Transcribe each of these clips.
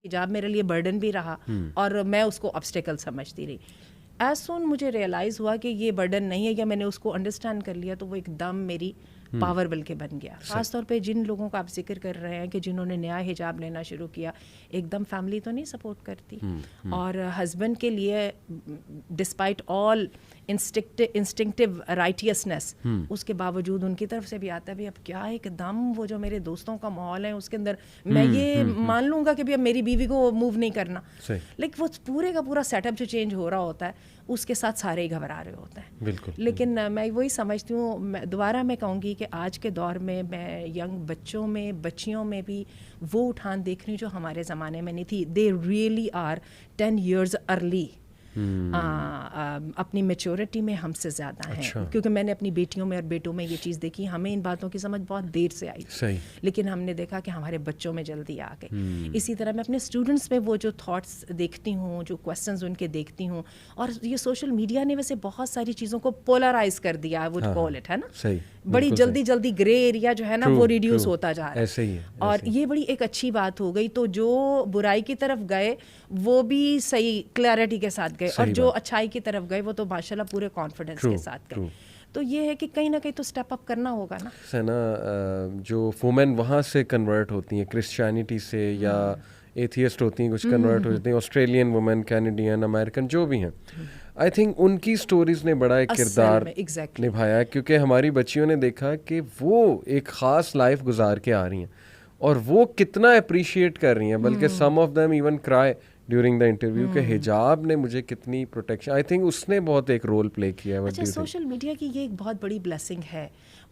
حجاب میرے لیے برڈن بھی رہا اور میں اس کو obstacle سمجھتی رہی. ایز سون مجھے ریئلائز ہوا کہ یہ برڈن نہیں ہے یا میں نے اس کو انڈرسٹینڈ کر لیا تو وہ ایک دم میری پاور بل کے بن گیا. خاص طور پہ جن لوگوں کا آپ ذکر کر رہے ہیں کہ جنہوں نے نیا حجاب لینا شروع کیا, ایک دم فیملی تو نہیں سپورٹ کرتی, اور ہسبینڈ کے لیے ڈسپائٹ آل انسٹنکٹیو رائٹیسنس اس کے باوجود ان کی طرف سے بھی آتا ہے بھی اب کیا ایک دم وہ جو میرے دوستوں کا ماحول ہے اس کے اندر میں یہ مان لوں گا کہ اب میری بیوی کو موو نہیں کرنا, لیکن وہ پورے کا پورا سیٹ اپ جو چینج ہو رہا ہوتا ہے اس کے ساتھ سارے ہی گھبرا رہے ہوتے ہیں. بالکل. لیکن میں وہی سمجھتی ہوں, دوبارہ میں کہوں گی کہ آج کے دور میں ینگ بچوں میں بچیوں میں بھی وہ اٹھان دیکھ رہی ہوں جو ہمارے زمانے میں نہیں تھی. They really are 10 years early اپنی میچورٹی میں ہم سے زیادہ ہیں, کیونکہ میں نے اپنی بیٹیوں میں اور بیٹوں میں یہ چیز دیکھی. ہمیں ان باتوں کی سمجھ بہت دیر سے آئی, لیکن ہم نے دیکھا کہ ہمارے بچوں میں جلدی آ گئی. اسی طرح میں اپنے اسٹوڈنٹس میں وہ جو تھاٹس دیکھتی ہوں, جو کویسچنز ان کے دیکھتی ہوں, اور یہ سوشل میڈیا نے ویسے بہت ساری چیزوں کو پولرائز کر دیا, آئی وڈ کال اٹ, ہے نا, بڑی جلدی گرے ایریا جو ہے نا وہ ریڈیوس ہوتا جا رہا ہے, اور یہ بڑی ایک اچھی بات ہو گئی. تو جو برائی کی طرف گئے وہ بھی صحیح کلیئرٹی کے ساتھ گئے, اور جو اچھائی کی طرف گئے وہ تو ماشاء اللہ پورے کانفیڈنس کے ساتھ گئے. تو یہ ہے کہ کہیں نہ کہیں تو اسٹیپ اپ کرنا ہوگا نا. جو وومن وہاں سے کنورٹ ہوتی ہیں کرسچینٹی سے, یا ایتھیسٹ ہوتی ہیں کچھ کنورٹ ہو جاتی ہیں, آسٹریلین وومن, کینیڈین, امریکن جو بھی ہیں, آئی تھنک ان کی سٹوریز نے بڑا ایک کردار نبھایا ہے, کیونکہ ہماری بچیوں نے دیکھا کہ وہ ایک خاص لائف گزار کے آ رہی ہیں اور وہ کتنا اپریشیٹ کر رہی ہیں, بلکہ سم آف دیم ایون کرائی ڈیورنگ دا انٹرویو کہ حجاب نے مجھے کتنی پروٹیکشن, آئی تھنک اس نے بہت ایک رول پلے کیا ہے. اچھا, سوشل میڈیا کی یہ ایک بہت بڑی بلیسنگ ہے,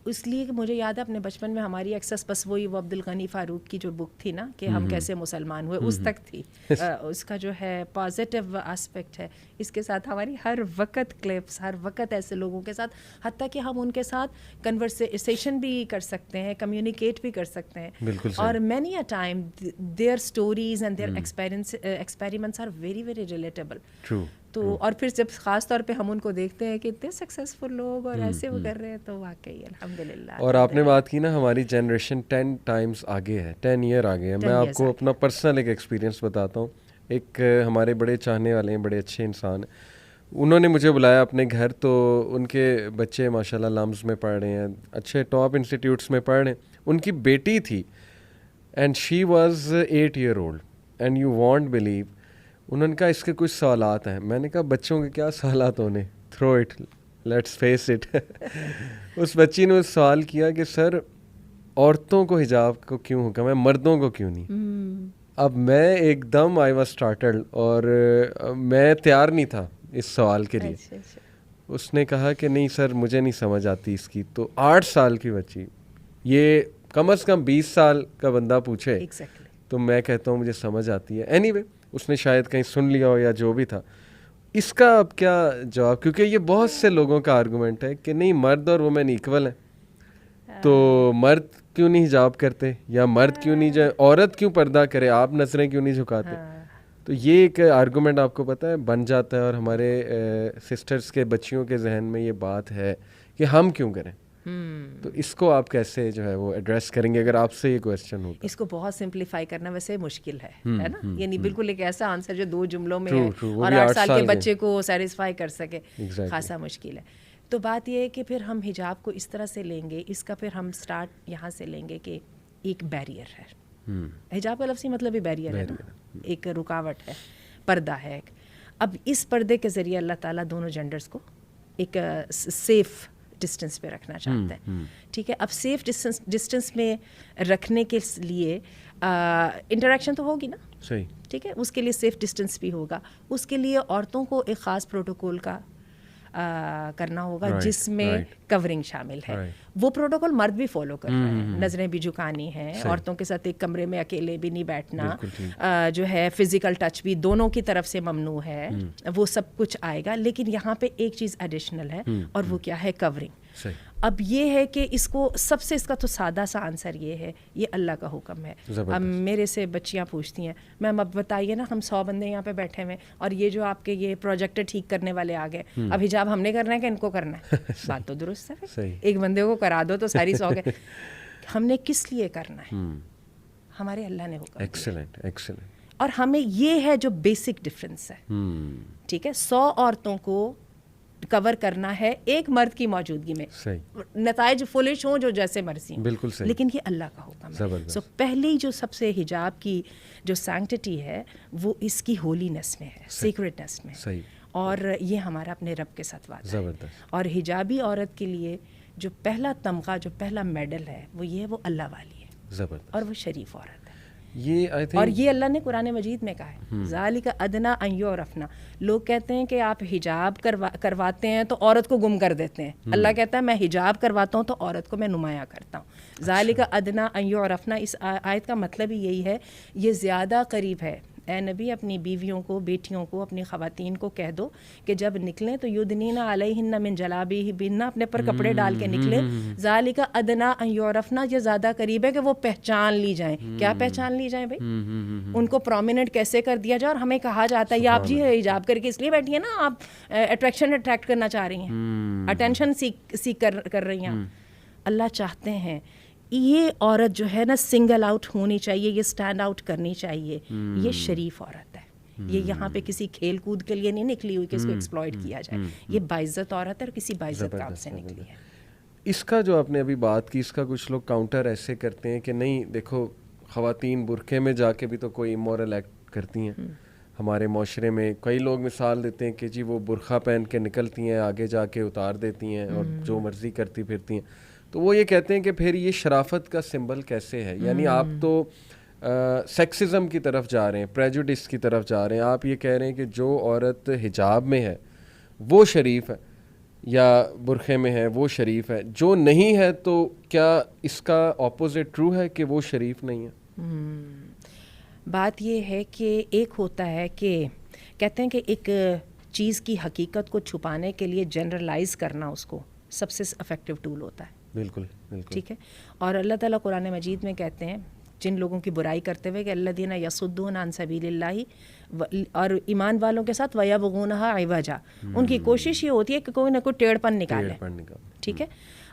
اس لیے کہ مجھے یاد ہے اپنے بچپن میں ہماری ایکسس بس وہی وہ عبد الغنی فاروق کی جو بک تھی نا کہ ہم کیسے مسلمان ہوئے, اس تک تھی. اس کا جو ہے پازیٹیو اسپیکٹ ہے, اس کے ساتھ ہماری ہر وقت کلپس, ہر وقت ایسے لوگوں کے ساتھ, حتیٰ کہ ہم ان کے ساتھ کنورسیشن بھی کر سکتے ہیں, کمیونیکیٹ بھی کر سکتے ہیں, اور many a time their stories and their experiments are very very relatable. تو اور پھر جب خاص طور پہ ہم ان کو دیکھتے ہیں کہ اتنے سکسیزفل لوگ اور ایسے وہ کر رہے ہیں, تو واقعی الحمدللہ. اور آپ نے بات کی نا ہماری جنریشن 10 times آگے ہے, 10 year آگے ہے. میں آپ کو اپنا پرسنل ایک ایکسپیرینس بتاتا ہوں. ایک ہمارے بڑے چاہنے والے ہیں, بڑے اچھے انسان ہیں, انہوں نے مجھے بلایا اپنے گھر. تو ان کے بچے ماشاء اللہ لمز میں پڑھ رہے ہیں, اچھے ٹاپ انسٹیٹیوٹس میں پڑھ رہے ہیں. ان کی بیٹی تھی and she was 8 year old, and you want blue انہوں نے کہا اس کے کچھ سوالات ہیں. میں نے کہا بچوں کے کیا سوالات ہونے, through it, let's face it. اس بچی نے سوال کیا کہ سر عورتوں کو حجاب کو کیوں حکم ہے, مردوں کو کیوں نہیں؟ اب میں ایک دم آئی واز اسٹارٹڈ, اور میں تیار نہیں تھا اس سوال کے لیے. اس نے کہا کہ نہیں سر مجھے نہیں سمجھ آتی اس کی. تو 8 سال کی بچی, یہ کم از کم 20 سال کا بندہ پوچھے تو میں کہتا ہوں مجھے سمجھ آتی ہے. اینی وے اس نے شاید کہیں سن لیا ہو یا جو بھی تھا. اس کا اب کیا جواب, کیونکہ یہ بہت سے لوگوں کا آرگومنٹ ہے کہ نہیں مرد اور وومن ایکول ہیں, تو مرد کیوں نہیں حجاب کرتے, یا مرد کیوں نہیں جائے, عورت کیوں پردہ کرے, آپ نظریں کیوں نہیں جھکاتے. تو یہ ایک آرگومنٹ آپ کو پتہ ہے بن جاتا ہے, اور ہمارے سسٹرز کے بچیوں کے ذہن میں یہ بات ہے کہ ہم کیوں کریں. تو اس کو آپ کیسے جو ہے وہ ایڈریس کریں گے اگر آپ سے یہ کویسچن ہوتا ہے؟ اس کو بہت سمپلیفائی کرنا ویسے مشکل ہے نا, یعنی بالکل ایک ایسا آنسر جو 2 جملوں میں ہے اور 8 سال کے بچے کو سیٹسفائی کر سکے, خاصا مشکل ہے. تو بات یہ ہے کہ پھر ہم حجاب کو اس طرح سے لیں گے, اس کا پھر ہم سٹارٹ یہاں سے لیں گے کہ ایک بیریئر ہے. حجاب کا لفظی مطلب ہی بیریئر ہے نا, ایک رکاوٹ ہے, پردہ ہے. اب اس پردے کے ذریعے اللہ تعالیٰ دونوں جینڈرز کو ایک سیف ڈسٹینس پہ رکھنا چاہتے ہیں. ٹھیک ہے, اب سیف ڈسٹینس میں رکھنے کے لیے انٹریکشن تو ہوگی نا, صحیح, ٹھیک ہے, اس کے لیے سیف ڈسٹینس بھی ہوگا. اس کے لیے عورتوں کو ایک خاص پروٹوکول کا کرنا ہوگا جس میں کورنگ شامل ہے. وہ پروٹوکول مرد بھی فالو کر رہے ہیں, نظریں بھی جھکانی ہیں, عورتوں کے ساتھ ایک کمرے میں اکیلے بھی نہیں بیٹھنا, جو ہے فزیکل ٹچ بھی دونوں کی طرف سے ممنوع ہے, وہ سب کچھ آئے گا. لیکن یہاں پہ ایک چیز ایڈیشنل ہے, اور وہ کیا ہے, کورنگ. اب یہ ہے کہ اس کو سب سے اس کا تو سادہ سا آنسر یہ ہے, یہ اللہ کا حکم ہے. اب میرے سے بچیاں پوچھتی ہیں, میم اب بتائیے نا, ہم 100 بندے یہاں پہ بیٹھے ہوئے اور یہ جو آپ کے یہ پروجیکٹر ٹھیک کرنے والے آ گئے, اب حجاب ہم نے کرنا ہے کہ ان کو کرنا ہے؟ بات تو درست ہے, ایک بندے کو کرا دو تو ساری 100 گئے. ہم نے کس لیے کرنا ہے, ہمارے اللہ نے حکم. Excellent excellent. اور ہمیں یہ ہے جو بیسک ڈفرینس ہے. ٹھیک ہے, 100 عورتوں کو کور کرنا ہے ایک مرد کی موجودگی میں, نتائج فلش ہوں جو جیسے مرضی, بالکل صحیح, لیکن یہ اللہ کا حکم ہے. سو پہلی جو سب سے حجاب کی جو سینکٹی ہے وہ اس کی ہولینس میں ہے, سیکریٹنس میں, اور یہ ہمارا اپنے رب کے ساتھ وعدہ ہے. اور حجابی عورت کے لیے جو پہلا تمغہ, جو پہلا میڈل ہے وہ یہ ہے, وہ اللہ والی ہے, اور وہ شریف عورت ہے. اور یہ اللہ نے قرآن مجید میں کہا ہے, ذالک ادنیٰ ان یعرفن. لوگ کہتے ہیں کہ آپ حجاب کرواتے ہیں تو عورت کو گم کر دیتے ہیں. اللہ کہتا ہے میں حجاب کرواتا ہوں تو عورت کو میں نمایاں کرتا ہوں. ذالک ادنیٰ ان یعرفن, اس آیت کا مطلب ہی یہی ہے, یہ زیادہ قریب ہے. اے نبی اپنی بیویوں کو, بیٹیوں کو, اپنی خواتین کو کہہ دو کہ جب نکلیں تو یدنین علیہن من جلابیبہن, اپنے پر کپڑے ڈال کے نکلیں. ذالک ادنیٰ ان یعرفن, یہ زیادہ قریب ہے کہ وہ پہچان لی جائیں. کیا پہچان لی جائیں بھائی؟ ان کو پرومیننٹ کیسے کر دیا جائے. اور ہمیں کہا جاتا ہے یہ آپ جی حجاب کر کے اس لیے بیٹھی ہیں نا, آپ اٹریکٹ کرنا چاہ رہی ہیں, اٹینشن سیک کر رہی ہیں. اللہ چاہتے ہیں یہ عورت جو ہے نا سنگل آؤٹ ہونی چاہیے, یہ اسٹینڈ آؤٹ کرنی چاہیے. یہ شریف عورت ہے, یہ یہاں پہ کسی کھیل کود کے لیے نہیں نکلی ہوئی کہ اس کو ایکسپلائٹ کیا جائے. یہ باعزت عورت ہے اور کسی باعزت کام سے نکلی ہے. اس کا جو آپ نے ابھی بات کی, اس کا کچھ لوگ کاؤنٹر ایسے کرتے ہیں کہ نہیں دیکھو خواتین برقعے میں جا کے بھی تو کوئی امورل ایکٹ کرتی ہیں. ہمارے معاشرے میں کئی لوگ مثال دیتے ہیں کہ جی وہ برقعہ پہن کے نکلتی ہیں, آگے جا کے اتار دیتی ہیں اور جو مرضی کرتی پھرتی ہیں. تو وہ یہ کہتے ہیں کہ پھر یہ شرافت کا سمبل کیسے ہے؟ یعنی آپ تو سیکسزم کی طرف جا رہے ہیں, پریجوڈس کی طرف جا رہے ہیں. آپ یہ کہہ رہے ہیں کہ جو عورت حجاب میں ہے وہ شریف ہے یا برقعے میں ہے وہ شریف ہے, جو نہیں ہے تو کیا اس کا اپوزٹ ٹرو ہے کہ وہ شریف نہیں ہے؟ بات یہ ہے کہ ایک ہوتا ہے کہ کہتے ہیں کہ ایک چیز کی حقیقت کو چھپانے کے لیے جنرلائز کرنا اس کو سب سے افیکٹو ٹول ہوتا ہے. بالکل ٹھیک ہے. اور اللہ تعالیٰ قرآن مجید میں کہتے ہیں جن لوگوں کی برائی کرتے ہوئے کہ الذین یصدون عن سبیل اللہ, اور ایمان والوں کے ساتھ ویبغونہا عوجا, ان کی کوشش یہ ہوتی ہے کہ کوئی نہ کوئی ٹیڑھ پن نکالے. ٹھیک ہے.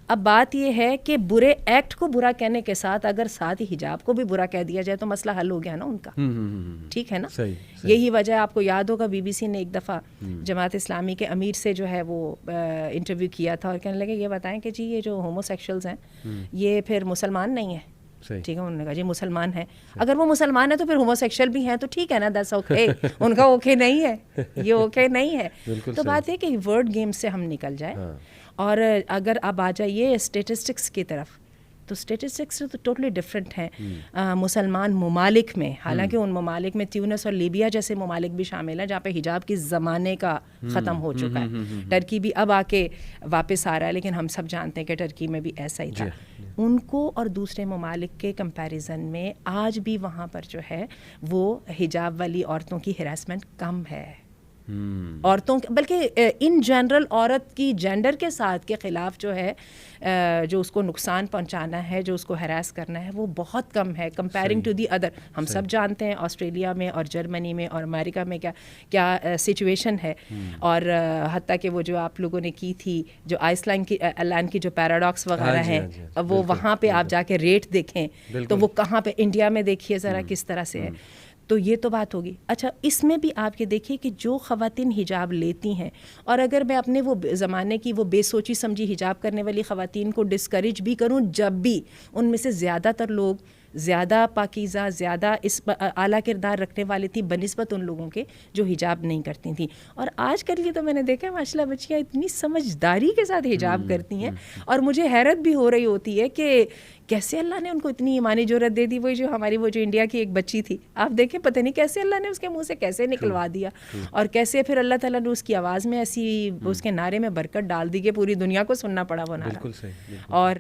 اب بات یہ ہے کہ برے ایکٹ کو برا کہنے کے ساتھ اگر ساتھ ہی حجاب کو بھی برا کہہ دیا جائے تو مسئلہ حل ہو گیا نا ان کا. ٹھیک ہے نا. یہی وجہ آپ کو یاد ہوگا بی بی سی نے ایک دفعہ جماعت اسلامی کے امیر سے جو ہے وہ انٹرویو کیا تھا اور کہنے لگے یہ بتائیں کہ جی یہ جو ہومو سیکشولز ہیں یہ پھر مسلمان نہیں ہیں. ٹھیک ہے. انہوں نے کہا جی مسلمان ہیں. اگر وہ مسلمان ہیں تو پھر ہومو سیکشل بھی ہیں تو ٹھیک ہے نا, دیٹس اوکے. ان کا اوکے نہیں ہے, یہ اوکے نہیں ہے. تو بات ہے کہ ورڈ گیم سے ہم نکل جائیں. اور اگر اب آ جائیے اسٹیٹسٹکس کی طرف, تو اسٹیٹسٹکس تو ٹوٹلی ڈفرینٹ ہیں مسلمان ممالک میں. حالانکہ ان ممالک میں تیونس اور لیبیا جیسے ممالک بھی شامل ہیں جہاں پہ حجاب کی زمانے کا ختم ہو چکا ہے. ٹرکی بھی اب آ کے واپس آ رہا ہے, لیکن ہم سب جانتے ہیں کہ ٹرکی میں بھی ایسا ہی تھا. ان کو اور دوسرے ممالک کے کمپیریزن میں آج بھی وہاں پر جو ہے وہ حجاب والی عورتوں کی ہراسمنٹ کم ہے. عورتوں بلکہ ان جنرل عورت کی جینڈر کے ساتھ کے خلاف جو ہے جو اس کو نقصان پہنچانا ہے, جو اس کو ہراس کرنا ہے, وہ بہت کم ہے کمپیرنگ ٹو دی ادر. ہم سب جانتے ہیں آسٹریلیا میں اور جرمنی میں اور امریکہ میں کیا سچویشن ہے. اور حتیٰ کہ وہ جو آپ لوگوں نے کی تھی جو آئس لینڈ کی جو پیراڈاکس وغیرہ ہیں, وہ وہاں پہ آپ جا کے ریٹ دیکھیں تو وہ کہاں پہ, انڈیا میں دیکھیے ذرا کس طرح سے ہے. تو یہ تو بات ہوگی. اچھا, اس میں بھی آپ یہ دیکھیے کہ جو خواتین حجاب لیتی ہیں, اور اگر میں اپنے وہ زمانے کی وہ بے سوچی سمجھی حجاب کرنے والی خواتین کو ڈسکریج بھی کروں, جب بھی ان میں سے زیادہ تر لوگ زیادہ پاکیزہ, زیادہ اس اعلیٰ کردار رکھنے والی تھی بنسبت ان لوگوں کے جو حجاب نہیں کرتی تھیں. اور آج کل یہ تو میں نے دیکھا ماشاء اللہ بچیاں اتنی سمجھداری کے ساتھ حجاب کرتی ہیں, اور مجھے حیرت بھی ہو رہی ہوتی ہے کہ کیسے اللہ نے ان کو اتنی ایمانی جرأت دے دی. وہی جو ہماری وہ جو انڈیا کی ایک بچی تھی, آپ دیکھیں پتہ نہیں کیسے اللہ نے اس کے منہ سے کیسے نکلوا دیا, اور کیسے پھر اللہ تعالیٰ نے اس کی آواز میں ایسی اس کے نعرے میں برکت ڈال دی کہ پوری دنیا کو سننا پڑا وہ نعرہ. اور